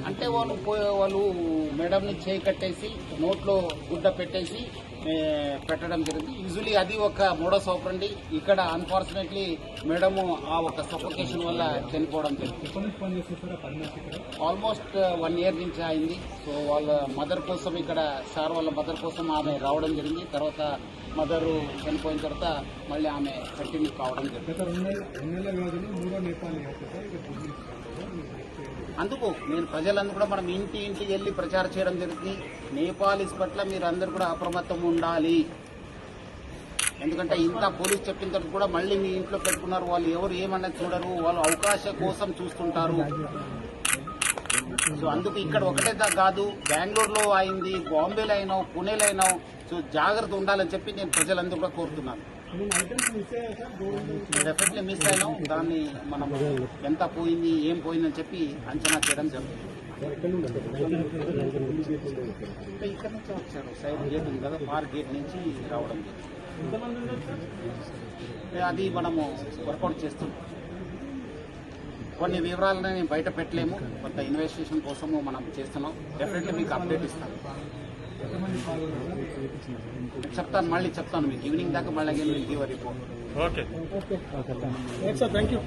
అంటే వాళ్ళు మేడంని చేయి కట్టేసి నోట్లో గుడ్డ పెట్టేసి పెట్టడం జరిగింది. యూజువలీ అది ఒక మోడస్ ఆపరండి. ఇక్కడ అన్ఫార్చునేట్లీ మేడము ఆ ఒక సఫోకేషన్ వల్ల చనిపోవడం జరిగింది. ఆల్మోస్ట్ 1 year నుంచి అయింది. సో వాళ్ళ మదర్ కోసం ఇక్కడ సార్ వాళ్ళ మదర్ కోసం ఆమె రావడం జరిగింది. తర్వాత మదరు చనిపోయిన తర్వాత మళ్ళీ ఆమె కంటిన్యూ కావడం జరిగింది. అందుకు నేను ప్రజలందరూ కూడా మనం ఇంటికి వెళ్ళి ప్రచారం చేయడం జరుగుతుంది. నేపాలీస్ పట్ల మీరు అందరూ కూడా అప్రమత్తం ఉండాలి. ఎందుకంటే ఇంత పోలీస్ చెప్పిన తర్వాత కూడా మళ్ళీ మీ ఇంట్లో పెట్టుకున్నారు. వాళ్ళు ఎవరు ఏమన్నది చూడరు, వాళ్ళు అవకాశం కోసం చూస్తుంటారు. సో అందుకు ఇక్కడ ఒకటే కాదు, బెంగళూరులో అయింది, బాంబేలో అయినావు, పూణేలో అయినావు. సో జాగ్రత్త ఉండాలని చెప్పి నేను ప్రజలందరూ కూడా కోరుతున్నాను. డెఫినెట్లీ మిస్ అయినాం. దాన్ని మనం ఎంత పోయింది, ఏం పోయిందని చెప్పి అంచనా చేయడం జరుగుతుంది. ఇక్కడ నుంచి వచ్చారు, సైడ్ గేట్ ఉంది కదా, పార్క్ గేట్ నుంచి రావడం జరిగింది. అది మనము వర్కౌట్ చేస్తున్నాం. కొన్ని వివరాలని బయట పెట్టలేము, కొంత ఇన్వెస్టిగేషన్ కోసము మనం చేస్తున్నాం. డెఫినెట్లీ మీకు అప్డేట్ ఇస్తాను. చెప్తాను, మళ్ళీ చెప్తాను మీకు ఈవినింగ్ దాకా. మళ్ళీ give report. Okay sir, thank you.